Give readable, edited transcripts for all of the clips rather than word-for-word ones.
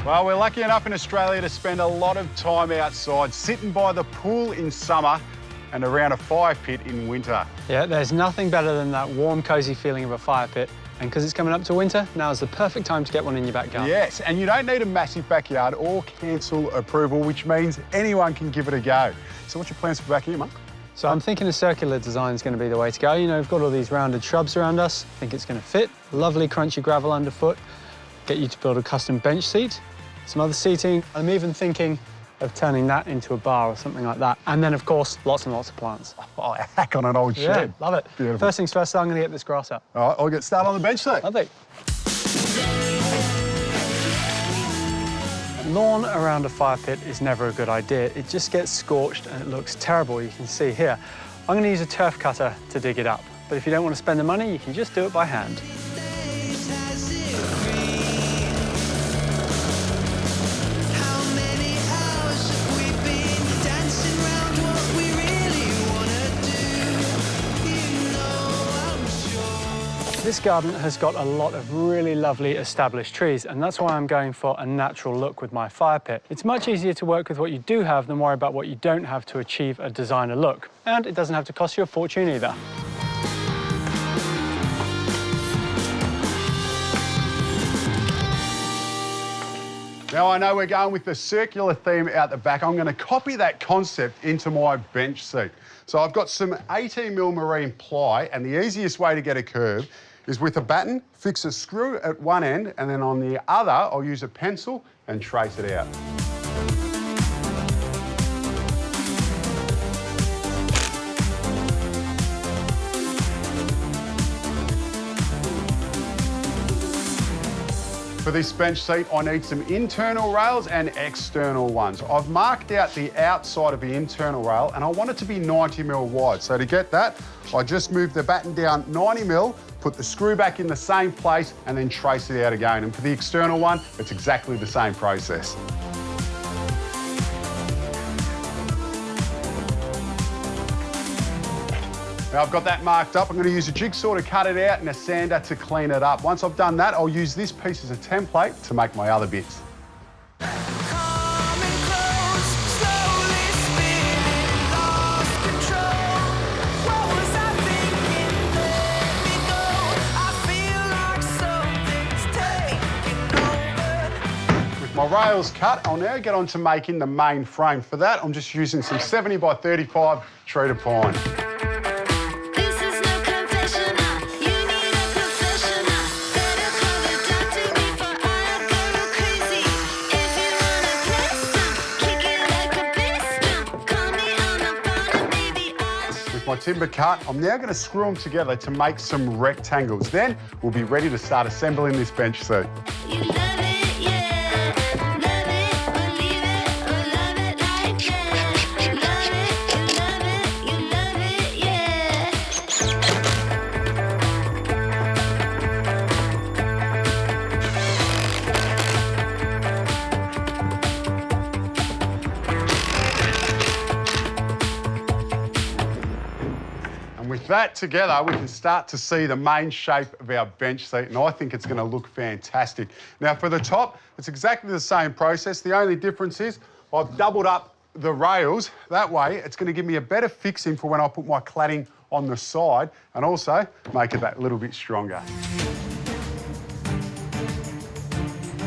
Well, we're lucky enough in Australia to spend a lot of time outside, sitting by the pool in summer and around a fire pit in winter. Yeah, there's nothing better than that warm, cosy feeling of a fire pit. And because it's coming up to winter, now's the perfect time to get one in your back garden. Yes, and you don't need a massive backyard or council approval, which means anyone can give it a go. So what's your plans for back here, Mark? So I'm thinking a circular design is going to be the way to go. You know, we've got all these rounded shrubs around us. I think it's going to fit. Lovely crunchy gravel underfoot. Get you to build a custom bench seat. Some other seating. I'm even thinking of turning that into a bar or something like that. And then, of course, lots and lots of plants. Oh, a hack on an old shed. Yeah, love it. Beautiful. First things first, I'm going to get this grass up. All right, I'll get started on the bench seat. Lovely. Lawn around a fire pit is never a good idea. It just gets scorched and it looks terrible, you can see here. I'm going to use a turf cutter to dig it up. But if you don't want to spend the money, you can just do it by hand. This garden has got a lot of really lovely established trees, and that's why I'm going for a natural look with my fire pit. It's much easier to work with what you do have than worry about what you don't have to achieve a designer look. And it doesn't have to cost you a fortune either. Now, I know we're going with the circular theme out the back. I'm going to copy that concept into my bench seat. So I've got some 18mm marine ply, and the easiest way to get a curve is with a batten, fix a screw at one end, and then on the other, I'll use a pencil and trace it out. For this bench seat, I need some internal rails and external ones. I've marked out the outside of the internal rail and I want it to be 90mm wide. So to get that, I just move the batten down 90mm, put the screw back in the same place and then trace it out again. And for the external one, it's exactly the same process. Now I've got that marked up. I'm going to use a jigsaw to cut it out and a sander to clean it up. Once I've done that, I'll use this piece as a template to make my other bits. With my rails cut, I'll now get on to making the main frame. For that, I'm just using some 70x35 treated pine. My timber cut, I'm now going to screw them together to make some rectangles. Then we'll be ready to start assembling this bench seat. With that together, we can start to see the main shape of our bench seat, and I think it's going to look fantastic. Now, for the top, it's exactly the same process. The only difference is I've doubled up the rails. That way, it's going to give me a better fixing for when I put my cladding on the side and also make it that little bit stronger.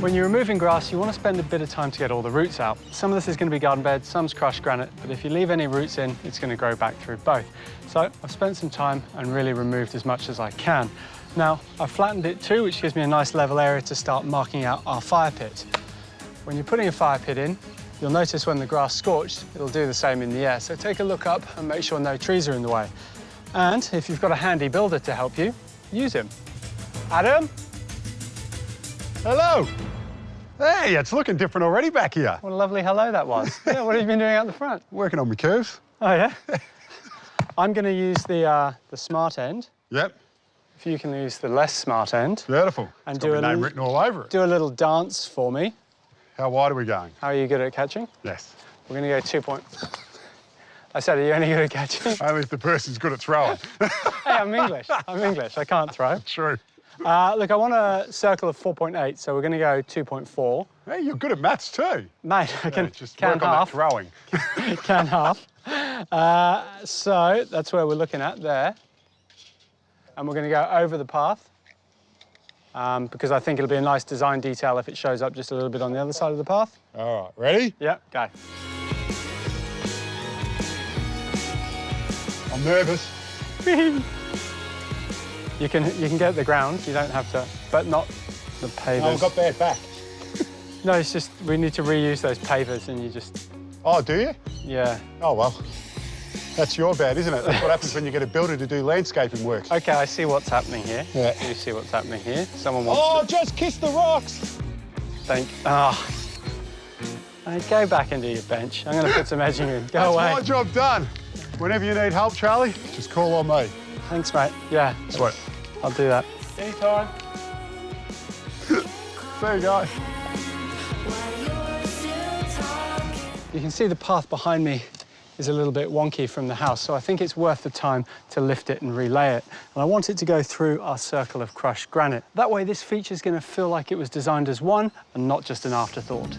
When you're removing grass, you want to spend a bit of time to get all the roots out. Some of this is going to be garden bed, some's crushed granite, but if you leave any roots in, it's going to grow back through both. So I've spent some time and really removed as much as I can. Now, I've flattened it too, which gives me a nice level area to start marking out our fire pit. When you're putting a fire pit in, you'll notice when the grass scorched, it'll do the same in the air. So take a look up and make sure no trees are in the way. And if you've got a handy builder to help you, use him. Adam? Hello. Hey, it's looking different already back here. What a lovely hello that was. Yeah, what have you been doing out the front? Working on my curves. Oh, yeah? I'm going to use the smart end. Yep. If you can use the less smart end. Beautiful. And it's got my name written all over it. Do a little dance for me. How wide are we going? How are you good at catching? Yes. We're going to go 2 point. I said, are you only good at catching? Only if the person's good at throwing. Hey, I'm English. I'm English. I can't throw. True. Look, I want a circle of 4.8, so we're going to go 2.4. Hey, you're good at maths too. Mate, I can just can work on that half. throwing. Can half. So that's where we're looking at there. And we're going to go over the path because I think it'll be a nice design detail if it shows up just a little bit on the other side of the path. All right, ready? Yeah, go. I'm nervous. You can get the ground, you don't have to, but not the pavers. No, I've got bad back. No, it's just we need to reuse those pavers and you just... Oh, do you? Yeah. Oh, well, that's your bad, isn't it? That's what happens when you get a builder to do landscaping work. Okay, I see what's happening here. Yeah. You see what's happening here. Someone wants Oh, just kiss the rocks. Go back and do your bench. I'm going to put some edging in. Go That's away. my job done. Whenever you need help, Charlie, just call on me. Thanks, mate. Yeah. Sweet. I'll do that. Anytime. There you go. You can see the path behind me is a little bit wonky from the house, so I think it's worth the time to lift it and relay it. And I want it to go through our circle of crushed granite. That way this feature is going to feel like it was designed as one and not just an afterthought.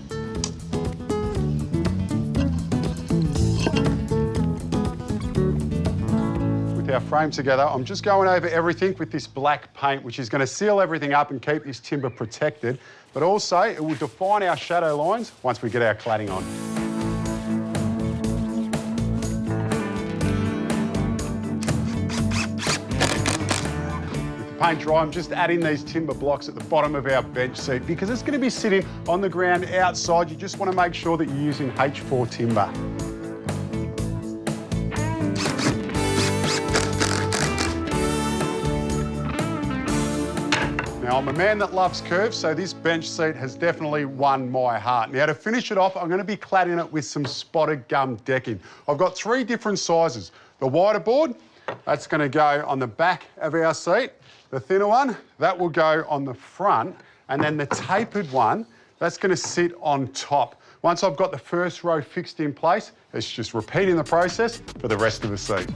With our frame together, I'm just going over everything with this black paint, which is going to seal everything up and keep this timber protected, but also it will define our shadow lines once we get our cladding on. Paint dry, I'm just adding these timber blocks at the bottom of our bench seat because it's going to be sitting on the ground outside. You just want to make sure that you're using H4 timber. Now, I'm a man that loves curves, so this bench seat has definitely won my heart. Now, to finish it off, I'm going to be cladding it with some spotted gum decking. I've got 3 different sizes. The wider board, that's going to go on the back of our seat. The thinner one, that will go on the front, and then the tapered one, that's going to sit on top. Once I've got the first row fixed in place, it's just repeating the process for the rest of the seat.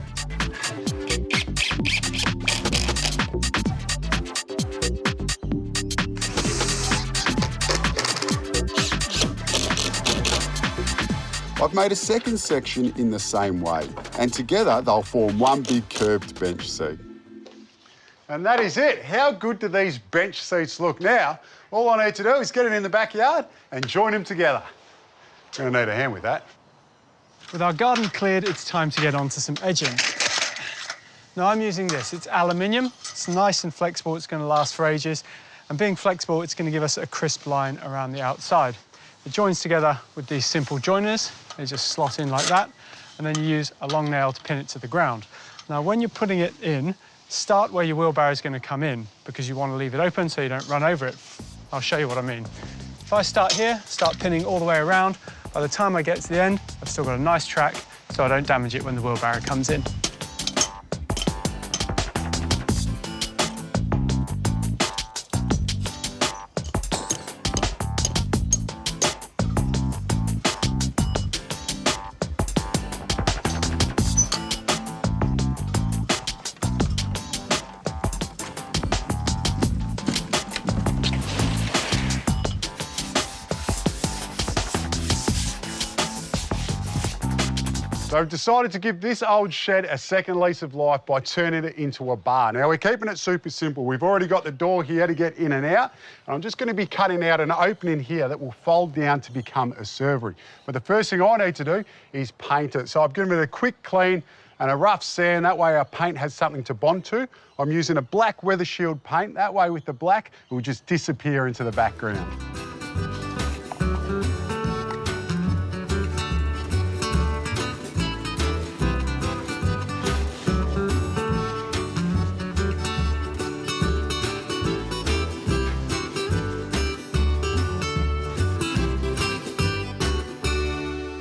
I've made a second section in the same way, and together they'll form one big curved bench seat. And that is it. How good do these bench seats look? Now, all I need to do is get it in the backyard and join them together. I'm gonna need a hand with that. With our garden cleared, it's time to get onto some edging. Now, I'm using this. It's aluminium. It's nice and flexible. It's going to last for ages. And being flexible, it's going to give us a crisp line around the outside. It joins together with these simple joiners. They just slot in like that. And then you use a long nail to pin it to the ground. Now, when you're putting it in, start where your wheelbarrow is going to come in because you want to leave it open so you don't run over it. I'll show you what I mean. If I start here, start pinning all the way around, by the time I get to the end, I've still got a nice track so I don't damage it when the wheelbarrow comes in. So I've decided to give this old shed a second lease of life by turning it into a bar. Now, we're keeping it super simple. We've already got the door here to get in and out, and I'm just going to be cutting out an opening here that will fold down to become a servery. But the first thing I need to do is paint it. So I've given it a quick clean and a rough sand. That way our paint has something to bond to. I'm using a black Weather Shield paint. That way with the black, it will just disappear into the background.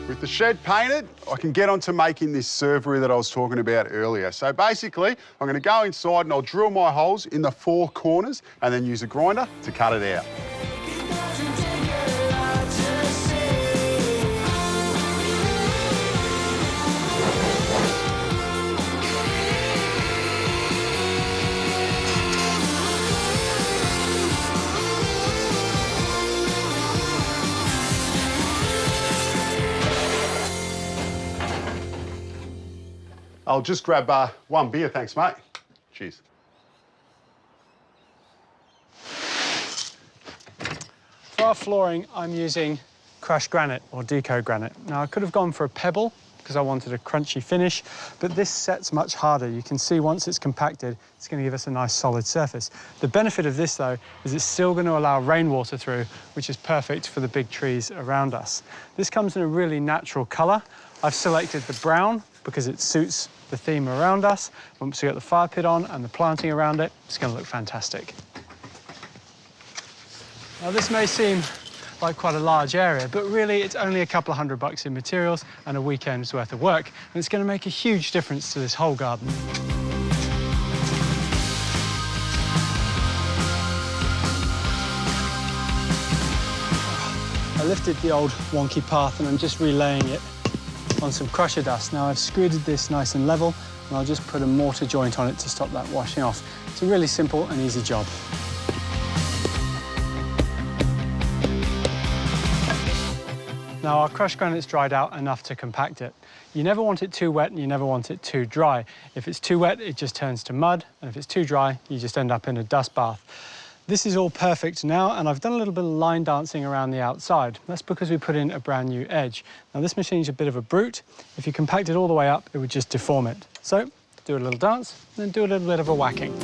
With the shed painted, I can get on to making this servery that I was talking about earlier. So basically, I'm going to go inside and I'll drill my holes in the 4 corners and then use a grinder to cut it out. I'll just grab one beer, thanks, mate. Cheers. For our flooring, I'm using crushed granite or deco granite. Now, I could have gone for a pebble because I wanted a crunchy finish, but this sets much harder. You can see once it's compacted, it's going to give us a nice solid surface. The benefit of this, though, is it's still going to allow rainwater through, which is perfect for the big trees around us. This comes in a really natural colour. I've selected the brown because it suits the theme around us. Once we get the fire pit on and the planting around it, it's going to look fantastic. Now, this may seem like quite a large area, but really it's only a couple of $100 in materials and a weekend's worth of work, and it's going to make a huge difference to this whole garden. I lifted the old wonky path and I'm just relaying it on some crusher dust. Now, I've screeded this nice and level, and I'll just put a mortar joint on it to stop that washing off. It's a really simple and easy job. Now, our crushed granite's dried out enough to compact it. You never want it too wet and you never want it too dry. If it's too wet, it just turns to mud, and if it's too dry, you just end up in a dust bath. This is all perfect now, and I've done a little bit of line dancing around the outside. That's because we put in a brand new edge. Now, this machine's a bit of a brute. If you compact it all the way up, it would just deform it. So, do a little dance, then do a little bit of a whacking.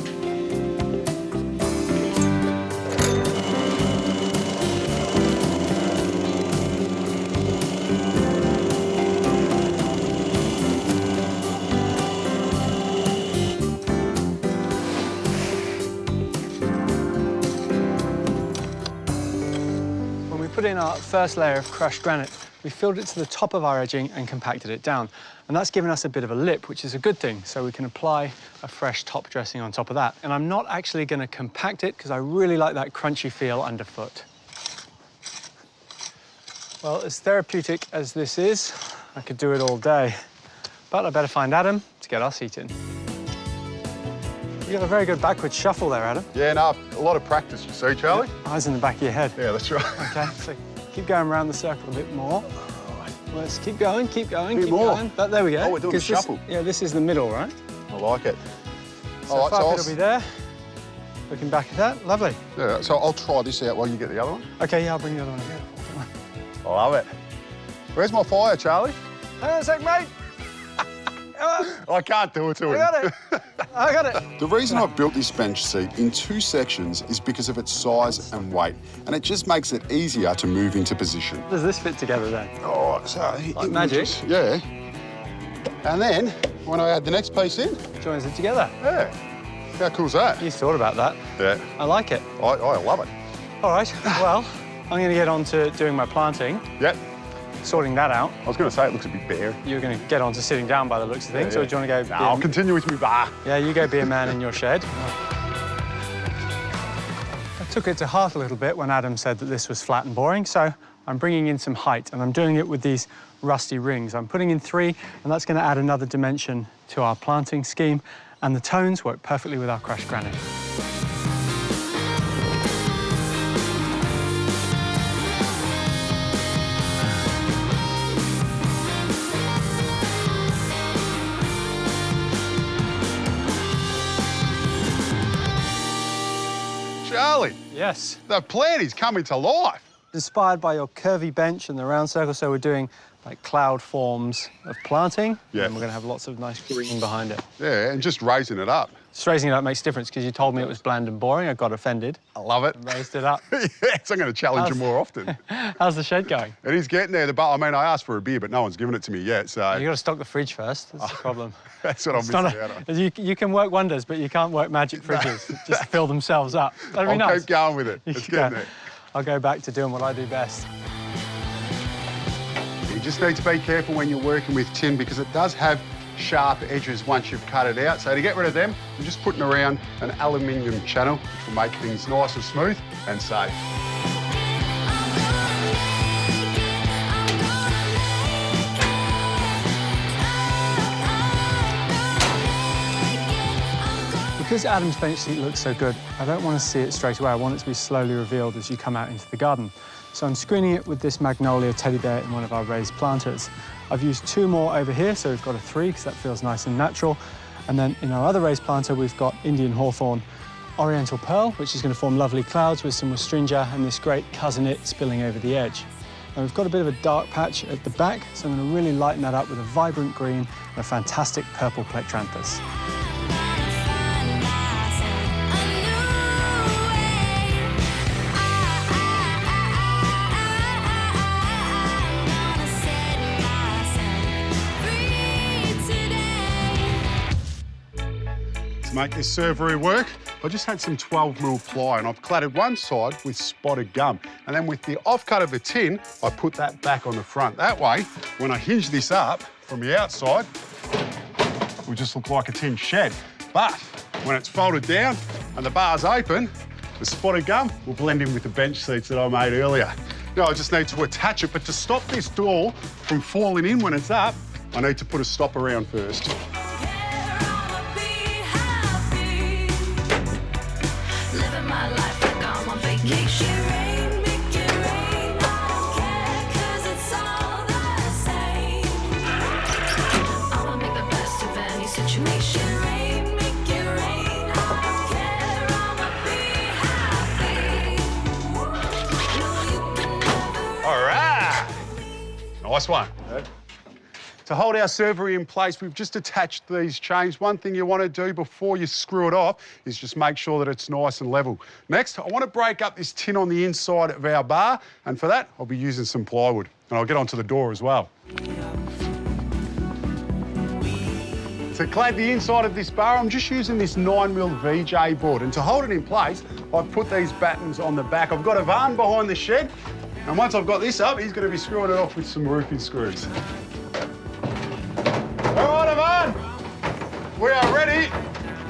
Put in our first layer of crushed granite, we filled it to the top of our edging and compacted it down. And that's given us a bit of a lip, which is a good thing, so we can apply a fresh top dressing on top of that. And I'm not actually going to compact it because I really like that crunchy feel underfoot. Well, as therapeutic as this is, I could do it all day. But I better find Adam to get our seat in. You have a very good backward shuffle there, Adam. Yeah, no, a lot of practice, you see, Charlie? Eyes in the back of your head. Yeah, that's right. OK, so keep going around the circle a bit more. Let's keep going, keep going, keep more. going. But there we go. Oh, we're doing a shuffle. Yeah, this is the middle, right? I like it. So all right, fire pit will be there. Looking back at that, lovely. Yeah, so I'll try this out while you get the other one. OK, yeah, I'll bring the other one again. I love it. Where's my fire, Charlie? Hang on a sec, mate. I can't do it to him. I got it. I got it. The reason I've built this bench seat in 2 sections is because of its size and weight, and it just makes it easier to move into position. Does this fit together then? Oh, so like magic? Yeah. And then, when I add the next piece in... Joins it together. Yeah. How cool's that? You thought about that. Yeah. I like it. I love it. All right, well, I'm going to get on to doing my planting. Yep. Sorting that out. I was going to say it looks a bit bare. You're going to get on to sitting down by the looks of things, or do you want to go... No, I'll continue with my bar. Yeah, you go be a man in your shed. I took it to heart a little bit when Adam said that this was flat and boring, so I'm bringing in some height, and I'm doing it with these rusty rings. I'm putting in 3, and that's going to add another dimension to our planting scheme, and the tones work perfectly with our crushed granite. Charlie. Yes. The plant is coming to life. Inspired by your curvy bench and the round circle, so we're doing like cloud forms of planting. Yeah. And we're going to have lots of nice green behind it. Yeah, and just raising it up. Just raising it up makes a difference because you told me it was bland and boring. I got offended. I love it. And raised it up. Yes, I'm going to challenge you more often. How's the shed going? It is getting there. I mean, I asked for a beer, but no one's given it to me yet, so... You've got to stock the fridge first. That's the problem. That's what I'm missing out on. You can work wonders, but you can't work magic fridges. Just fill themselves up. That'd be nice. I'll keep going with it. It's getting there. I'll go back to doing what I do best. You just need to be careful when you're working with tin because it does have sharp edges once you've cut it out. So to get rid of them, I'm just putting around an aluminium channel, which will make things nice and smooth and safe. Because Adam's bench seat looks so good, I don't want to see it straight away. I want it to be slowly revealed as you come out into the garden. So I'm screening it with this magnolia teddy bear in one of our raised planters. I've used 2 more over here, so we've got a 3 because that feels nice and natural. And then in our other raised planter, we've got Indian hawthorn, oriental pearl, which is going to form lovely clouds with some westringia and this great cousin-it spilling over the edge. Now we've got a bit of a dark patch at the back, so I'm going to really lighten that up with a vibrant green and a fantastic purple plectranthus. To make this servery work, I just had some 12mm ply and I've cladded one side with spotted gum. And then with the offcut of the tin, I put that back on the front. That way, when I hinge this up from the outside, it will just look like a tin shed. But when it's folded down and the bar's open, the spotted gum will blend in with the bench seats that I made earlier. Now I just need to attach it, but to stop this door from falling in when it's up, I need to put a stop around first. Nice one. To hold our servery in place, we've just attached these chains. One thing you want to do before you screw it off is just make sure that it's nice and level. Next, I want to break up this tin on the inside of our bar, and for that, I'll be using some plywood. And I'll get onto the door as well. To clad the inside of this bar, I'm just using this 9mm VJ board. And to hold it in place, I've put these battens on the back. I've got Ivan behind the shed. And once I've got this up, he's going to be screwing it off with some roofing screws. All right, Ivan, we are ready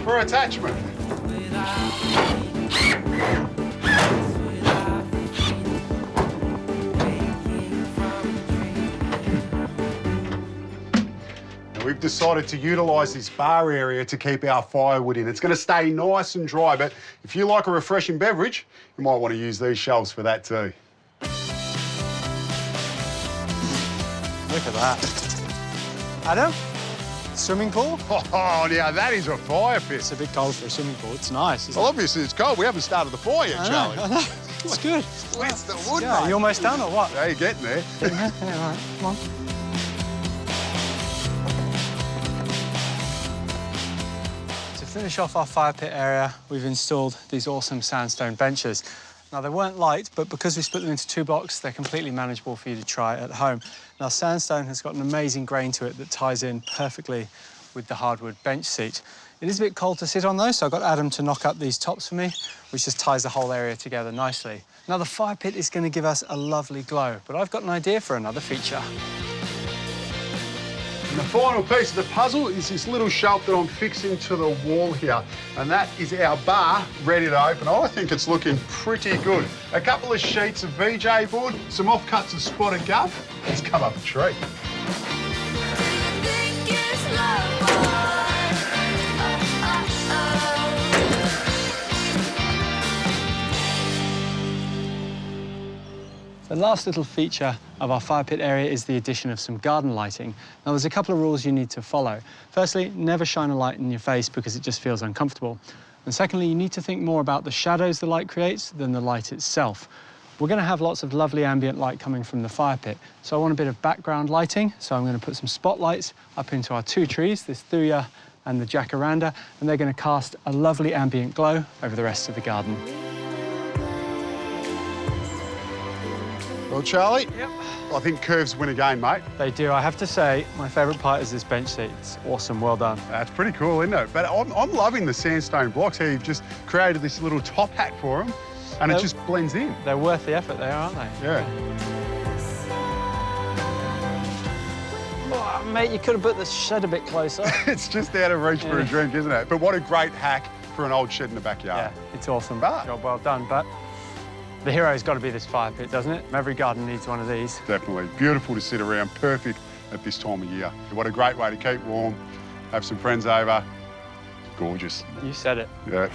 for attachment. Now, we've decided to utilise this bar area to keep our firewood in. It's going to stay nice and dry, but if you like a refreshing beverage, you might want to use these shelves for that too. Look at that. Adam, swimming pool? Oh, now that is a fire pit. It's a bit cold for a swimming pool. It's nice, isn't Well, it? obviously it's cold. We haven't started the fire yet, Charlie. I know. It's good. Where's the wood, Yeah, mate? you almost done or what? Yeah, you're getting there. Yeah, all right, come on. To finish off our fire pit area, we've installed these awesome sandstone benches. Now, they weren't light, but because we split them into 2 blocks, they're completely manageable for you to try at home. Now, sandstone has got an amazing grain to it that ties in perfectly with the hardwood bench seat. It is a bit cold to sit on, though, so I got Adam to knock up these tops for me, which just ties the whole area together nicely. Now, the fire pit is going to give us a lovely glow, but I've got an idea for another feature. And the final piece of the puzzle is this little shelf that I'm fixing to the wall here. And that is our bar ready to open. I think it's looking pretty good. A couple of sheets of VJ board, some offcuts of spotted gum. Let's come up a tree. The last little feature of our fire pit area is the addition of some garden lighting. Now, there's a couple of rules you need to follow. Firstly, never shine a light in your face because it just feels uncomfortable. And secondly, you need to think more about the shadows the light creates than the light itself. We're going to have lots of lovely ambient light coming from the fire pit, so I want a bit of background lighting, so I'm going to put some spotlights up into our 2 trees, this thuya and the jacaranda, and they're going to cast a lovely ambient glow over the rest of the garden. Well, Charlie, Yep. I think curves win again, mate. They do. I have to say, my favourite part is this bench seat. It's awesome. Well done. That's pretty cool, isn't it? But I'm loving the sandstone blocks. How you've just created this little top hat for them, and it just blends in. They're worth the effort, they are, aren't they? Yeah. Oh, mate, you could have put the shed a bit closer. It's just out of reach for a drink, isn't it? But what a great hack for an old shed in the backyard. Yeah, it's awesome. But- Job well done. But the hero's got to be this fire pit, doesn't it? Every garden needs one of these. Definitely. Beautiful to sit around. Perfect at this time of year. What a great way to keep warm, have some friends over. Gorgeous. You said it. Yeah.